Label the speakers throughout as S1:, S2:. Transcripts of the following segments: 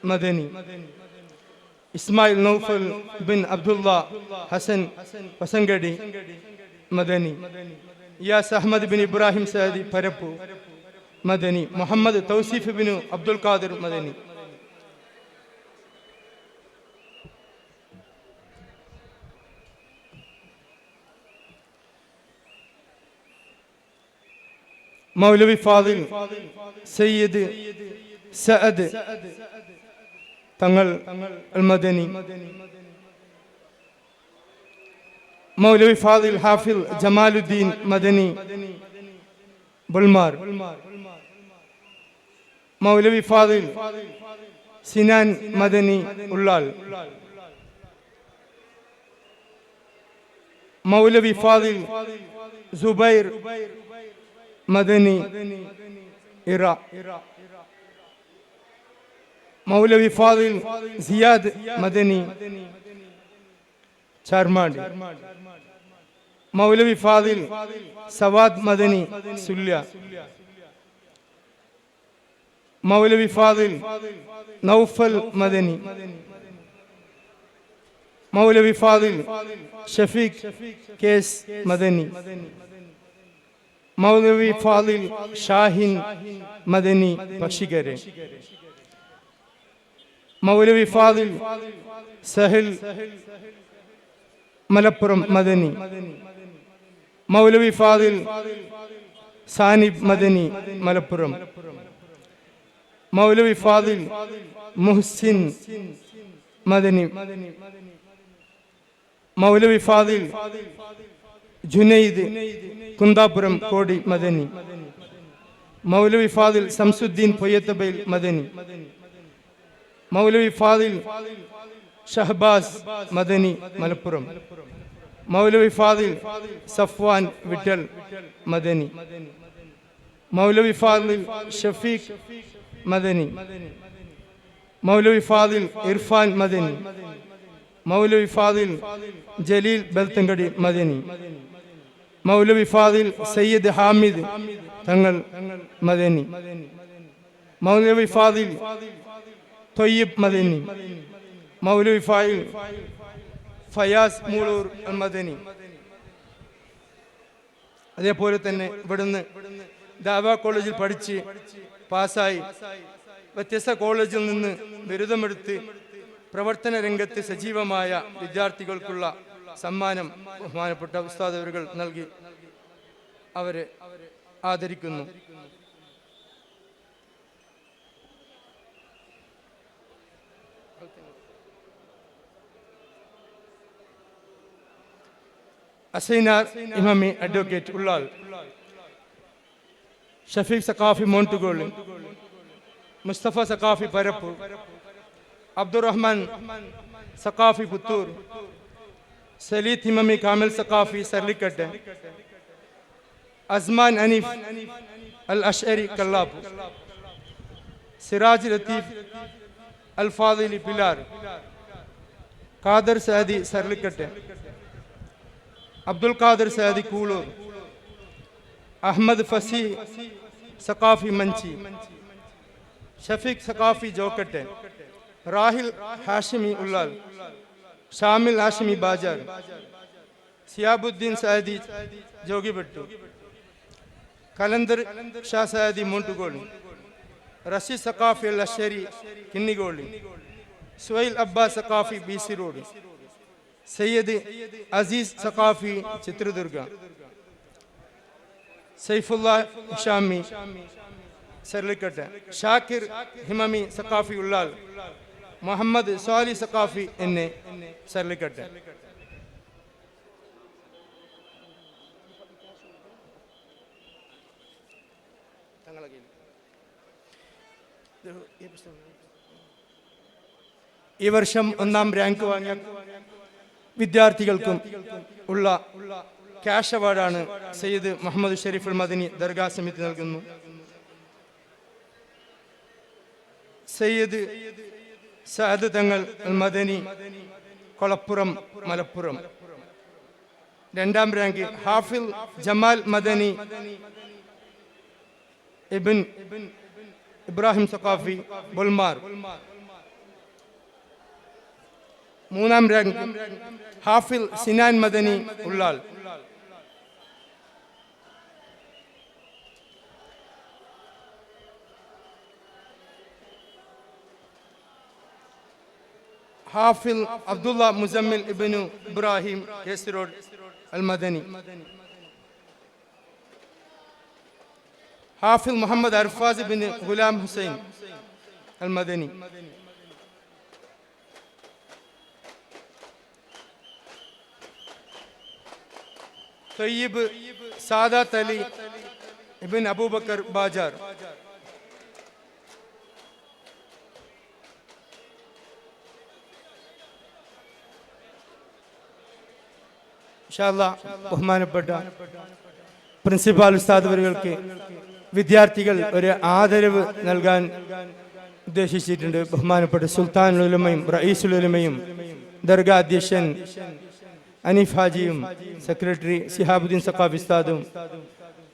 S1: മദനി. ഇസ്മായിൽ നൗഫൽ ബിൻ അബ്ദുള്ള ഹസൻ വസങ്കടി മദനി. ഇയാസ് അഹമ്മദ് ബിൻ ഇബ്രാഹിം സഅദി പരപ്പു മദനി. മുഹമ്മദ് തൗസീഫ് ബിൻ അബ്ദുൽ ഖാദിർ മദനി. മൗലവി ഫാദിൽ സയ്യിദ് സഅദ് തങ്ങൾ അൽ മദനി. മൗലവി ഫാദിൽ ഹാഫിൽ ജമാലുദ്ദീൻ മദനി ബുൾമാർ. മൗലവി ഫാദിൽ സിനാൻ മദനി ഉള്ളാൽ. മൗലവി ഫാദിൽ സുബൈർ മദനി ഇറ. മൗലവി ഫാദിൽ സിയാദ് മദനി ചാർമാട്. മൗലവി ഫാദിൽ സവാദ് മദനി സുല്യ. മൗലവി ഫാദിൽ നൗഫൽ മദനി. മൗലവി ഫാദിൽ ഷഫീഖ് കേസ് മദനി. മൗലവി ഫാദിൽ ഷാഹിൻ മദനി പക്ഷികരെ. മൗലവി ഫാദിൽ സഹൽ മലപ്പുറം മദനി. മൗലവി ഫാദിൽ സാനിബ് മദനി മലപ്പുറം. മൗലവി ഫാദിൽ മുഹ്സിൻ മദനി. മൗലവി ഫാദിൽ ജുനൈദ് കുന്താപുരം കോടി മദനി. മൗലവി ഫാദിൽ സംസുദ്ദീൻ പൊയ്യത്തബൈൽ മദനി. മൗലവി ഫാദിൽ ഷഹബാസ് മദനി മലപ്പുറം. മൗലവി ഫാദിൽ സഫ്വാൻ വിട്ടൽ മദനി. മൗലവി ഫാദിൽ ഷഫീഖ് മദനി. മൗലവി ഫാദിൽ ഇർഫാൻ മദനി. മൗലവി ഫാദിൽ ജലീൽ ബൽത്തങ്കടി മദനി. മൗലവി ഫാദിൽ സയ്യിദ് ഹാമിദ് തങ്ങൾ മദനി. മൗലവി ഫാദിൽ തൊയ്യിബ് മദനി. മൗലവി ഫാദിൽ ഫയാസ് മൂളൂർ മദനി. അതേപോലെ തന്നെ ഇവിടുന്ന് ദാവ കോളേജിൽ പഠിച്ച് പാസ്സായി വ്യത്യസ്ത കോളേജിൽ നിന്ന് ബിരുദമെടുത്ത് പ്രവർത്തന രംഗത്ത് സജീവമായ വിദ്യാർത്ഥികൾക്കുള്ള സമ്മാനം ബഹുമാനപ്പെട്ട ഉസ്താദ് അവരുകൾ നൽകി അവരെ ആദരിക്കുന്നു. അസൈനാർ ഇമാമി അഡ്വക്കേറ്റ് ഉള്ളാൽ. ഷഫീഖ് സഖാഫി മോണ്ടുകോളി. മുസ്തഫ സഖാഫി പരപ്പ്. അബ്ദുറഹ്മാൻ സഖാഫി പുത്തൂർ. സലീത്ത് ഇമാമി കാമിൽ സഖാഫി സർലിക്കട്ട്. അസ്മാൻ അനീഫ് അൽ അഷ്അരി കല്ലാപ്പു. സിറാജ് ലത്തീഫ് അൽ ഫാദിലി പിലാർ. ഖാദർ സഅദി സർലിക്കട്ട്. അബ്ദുൽ ഖാദർ സഅദി കൂളൂർ. അഹമ്മദ് ഫസി സഖാഫി മഞ്ചി. ഷഫീഖ് സഖാഫി ജോക്കട്ടെ. റാഹിൽ ഹാഷിമി ഉള്ളാൽ. ഷാമിൽ ഹാഷിമി ബാജാർ. സിയാബുദ്ദീൻ സഅദി ജോഗിബെട്ടു. കലന്തർ ഷാ സഅദി മൂണ്ടുകോളി. റഷീദ് സഖാഫി അൽ അഷ്അരി കിന്നിഗോളി. സുഹൈൽ അബ്ബാസ് സഖാഫി ബി.സി. റോഡ്. സയ്യിദ് അസീസ് സഖാഫി ചിത്രദുർഗ. സൈഫുല്ല ഷാമി സർലിക്കട്ട്. ഷാക്കിർ ഹിമമി സഖാഫി ഉള്ളാൽ. മുഹമ്മദ് സ്വാലി സഖാഫി എന്നെ സർലിക്കട്ട്. ഈ വർഷം ഒന്നാം റാങ്ക് വാങ്ങിയ വിദ്യാർത്ഥികൾക്കും ഉള്ള ക്യാഷ് അവാർഡാണ് സയ്യിദ് മുഹമ്മദ് ഷരീഫുൽ മദനി ദർഗാ സമിതി നൽകുന്നു. സയ്യിദ് സഅദ് തങ്ങൾ മദനി കൊളപ്പുറം മലപ്പുറം. രണ്ടാം റാങ്ക് ഹാഫിൽ ജമാൽ മദനി ഇബ്ൻ ഇബ്രാഹിം സഖാഫി ബുൾമാർ. മൂന്നാം റാങ്ക് ഹാഫിൽ സിനാൻ മദനി ഉള്ളാൾ. ഹാഫിൽ അബ്ദുള്ള മുസമ്മിൽ ഇബ്നു ഇബ്രാഹിം യസ്റോഡ് അൽ മദനി. ഹാഫിൽ മുഹമ്മദ് അർഫാസ് ഇബ്നു ഗുലാം ഹുസൈൻ അൽ മദനി. തയ്യിബ് സാദാത്ത് അലി ഇബ്ൻ അബൂബക്കർ ബാജാർ. ബഹുമാനപ്പെട്ട പ്രിൻസിപ്പാൽ ഉസ്താദ് അവർക്ക് വിദ്യാർത്ഥികൾ ഒരു ആദരവ് നൽകാൻ ഉദ്ദേശിച്ചിട്ടുണ്ട്. ബഹുമാനപ്പെട്ട സുൽത്താനുൽ ഉലമയും റഈസുൽ ഉലമയും ദർഗാ അധ്യക്ഷൻ അനീഫ് ഹാജിയും സെക്രട്ടറി സിഹാബുദ്ദീൻ സഖാഫി ഉസ്താദും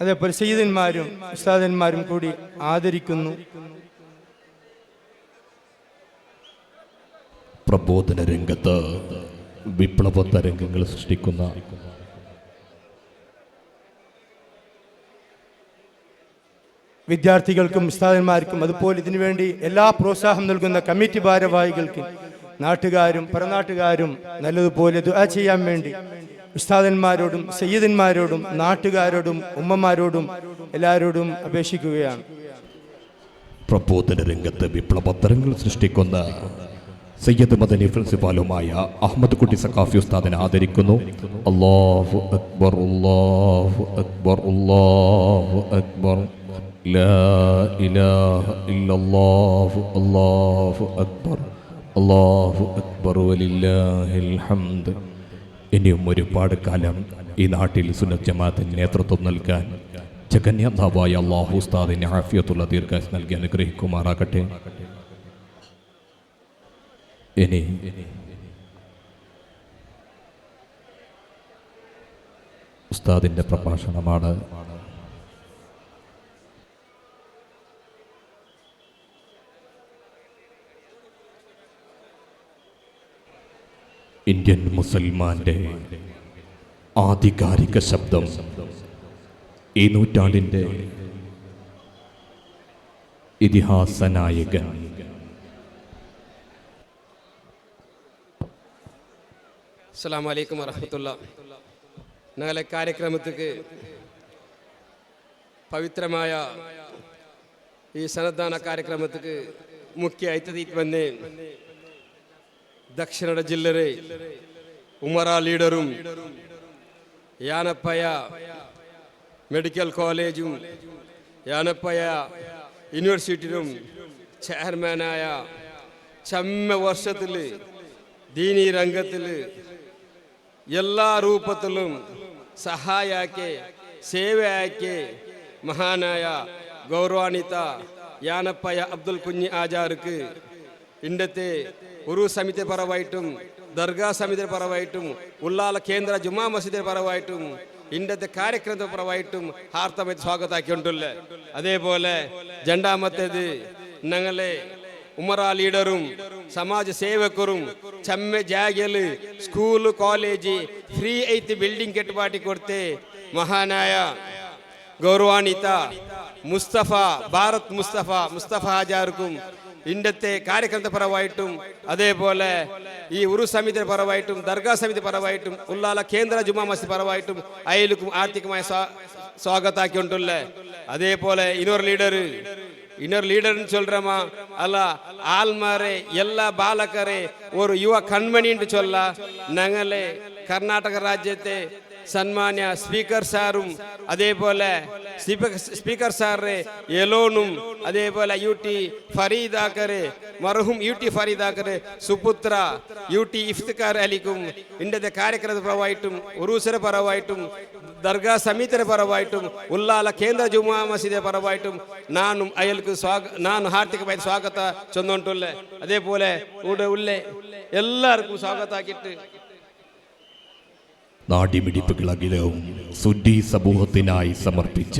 S1: അതേപോലെ സയ്യിദന്മാരും ഉസ്താദന്മാരും കൂടി ആദരിക്കുന്നു.
S2: പ്രബോധന രംഗത്ത് വിപ്ലവ തരംഗങ്ങൾ സൃഷ്ടിക്കുന്ന
S1: വിദ്യാർത്ഥികൾക്കും ഉസ്താദന്മാർക്കും അതുപോലെ ഇതിനുവേണ്ടി എല്ലാ പ്രോത്സാഹനം നൽകുന്ന കമ്മിറ്റി ഭാരവാഹികൾക്കും നാട്ടുകാരും പരനാട്ടുകാരും നല്ലതുപോലെ ദുആ ചെയ്യാൻ വേണ്ടി ഉസ്താദന്മാരോടും സയ്യിദന്മാരോടും നാട്ടുകാരോടും ഉമ്മമാരോടും എല്ലാവരോടും അപേക്ഷിക്കുകയാണ്.
S2: പ്രബോധന രംഗത്ത് വിപ്ലവ തരംഗങ്ങൾ സൃഷ്ടിക്കുന്ന സയ്യിദ് മദനി പ്രിൻസിപ്പാലുമായ അഹമ്മദ് കുട്ടി സഖാഫി ഉസ്താദിനെ ആദരിക്കുന്നു. അല്ലാഹു അക്ബർ അല്ലാഹു അക്ബർ അല്ലാഹു അക്ബർ ലാ ഇലാഹ ഇല്ലല്ലാഹു അല്ലാഹു അക്ബർ അല്ലാഹു അക്ബർ വലില്ലാഹിൽ ഹംദ്. ഇനിയും ഒരുപാട് കാലം ഈ നാട്ടിൽ സുന്നത്ത് ജമാഅത്തിന് നേതൃത്വം നൽകാൻ ജഗന്യനാഥാവായ അല്ലാഹു ഉസ്താദിന് ആഫിയത്തുള്ള ദീർഘായുസ്സ് നൽകി അനുഗ്രഹിക്കുമാറാകട്ടെ. ഇനി ഉസ്താദിന്റെ പ്രഭാഷണമാണ്. ഇന്ത്യൻ മുസൽമാന്റെ ആധികാരിക ശബ്ദം, ഈ നൂറ്റാണ്ടിൻ്റെ ഇതിഹാസ നായകൻ
S3: അസ്സലാമു അലൈക്കും വറഹ്മത്തുള്ളാഹി. ഞങ്ങളെ കാര്യക്രമത്തിക്ക് പവിത്രമായ ഈ സന്നദ്ധാന ಕಾರ್ಯಕ್ರಮಕ್ಕೆ ಮುಖ್ಯ ಅತಿಥಿ ಬಂದೆ ದಕ್ಷಿಣ ಜಿಲ್ಲೆ ಉಮರಾ ಲೀಡರು ಯಾನಪ್ಪಯ್ಯ മെഡിക്കൽ കോളേജും യാനപ്പയ്യ യൂണിവേഴ്സിറ്റിയും ചെയർമാനായ ചമ്മ വർഷത്തിൽ ദീനീ രംഗത്തിൽ എല്ലാ രൂപത്തിലും സഹായാക്കി സേവയാക്കി മഹാനായ ഗൗരവാന്വിത യാനപ്പയ്യ അബ്ദുൽ കുഞ്ഞി ആചാർക്ക് ഇന്നത്തെ ഒരു സമിതി പരമായിട്ടും ദർഗാ സമിതി പരമായിട്ടും ഉള്ളാല കേന്ദ്ര ജുമാ മസ്ജിദ് പരമായിട്ടും ഇന്നത്തെ കാര്യക്രമ പരമായിട്ടും ഹാർദമായി സ്വാഗതമാക്കിയിട്ടുള്ള അതേപോലെ രണ്ടാമത്തേത് ഞങ്ങളെ ഉമറ ലീഡറും സമാജ സേവകരും ചമ്മ ജാഗല് സ്കൂൾ കോളേജ് ഫ്രീ ആയിട്ട് ബിൽഡിംഗ് കെട്ടുപാട്ടി കൊടുത്ത് മഹാനായ ഗൗരവാന്വിത മുസ്തഫ ഭാരത് മുസ്തഫ ആചാർക്കും ഇന്നത്തെ കാര്യക്രമത്തെ പരമായിട്ടും അതേപോലെ ഈ ഉരു സമിതി പരമായിട്ടും ദർഗാ സമിതി പരമായിട്ടും ഉള്ളാല കേന്ദ്ര ജുമാ മസ്ജിദ് പരമായിട്ടും അയലുക്കും ആർത്ഥികമായ സ്വാഗതമാക്കിയിട്ടുള്ള അതേപോലെ இன்னொரு லீடர்னு சொல்றமா அல்ல ஆல்மாரே எல்லா பாலಕರೇ ஒரு ಯುವ ಕಣ್ಮಣಿ ಅಂತ சொல்ல ഞങ്ങളെ കർണാടക രാജ്യത്തെ സന്മാന്യ സ്പീക്കർ സാറും അതേപോലെ സ്പീക്കർ സാറെ എലോണും അതേപോലെ യൂടി ഫരീദാക്കറെ മർഹൂം യൂടി ഫരീദാക്കറെ സുപുത്ര യൂടി ഇഫ്തിഖാർ അലിക്കും ഇന്നത്തെ കാര്യക്രമ പരമായിട്ടും ഉറൂസര പരമായിട്ടും ദർഗാ സമിതിയുടെ പരമായിട്ടും ഉള്ളാല കേന്ദ്ര ജുമാ മസ്ജിദ് പരമായിട്ടും നാനും അയൽക്ക് ನಾನು ಹಾರ್ದಿಕವಾಗಿ ಸ್ವಾಗತ ಚಂದೊಂಟುಲ್ಲೆ അതേപോലെ ഇവിടെ ഉള്ള എല്ലാവർക്കും സ്വാഗതമാക്കിയിട്ട്
S2: നാടിമിടിപ്പുകളകിലവും സുന്നി സമൂഹത്തിനായി സമർപ്പിച്ച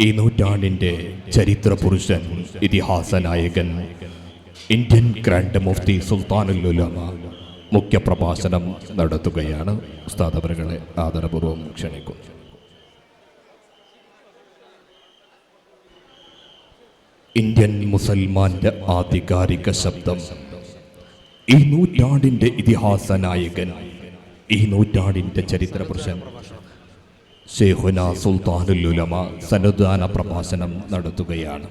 S2: ഈ നൂറ്റാണ്ടിന്റെ ചരിത്ര പുരുഷൻ ഇതിഹാസ നായകൻ ഇന്ത്യൻ ഗ്രാൻഡ് മുഫ്തി സുൽത്താനുൽ ഉലമ മുഖ്യപ്രഭാഷണം നടത്തുകയാണ്. ഉസ്താദ് അവരുകളെ ആദരപൂർവ്വം ക്ഷണിക്കുന്നു. ഇന്ത്യൻ മുസൽമാന്റെ ആധികാരിക ശബ്ദം, ഈ നൂറ്റാണ്ടിന്റെ ഇതിഹാസ നായകൻ, ഈ നൂറ്റാണ്ടിന്റെ ചരിത്രപുരുഷൻ ശൈഖുന സുൽത്താനുൽ ഉലമ സന്നദ്ധാന പ്രഭാഷണം നടത്തുകയാണ്.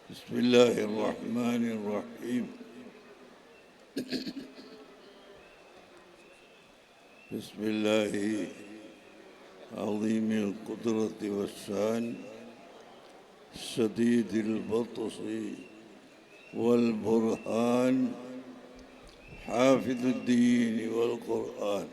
S4: بسم الله الرحمن الرحيم. بسم الله عظيم القدرة والشان، شديد البطش والبرهان، حافظ الدين والقرآن.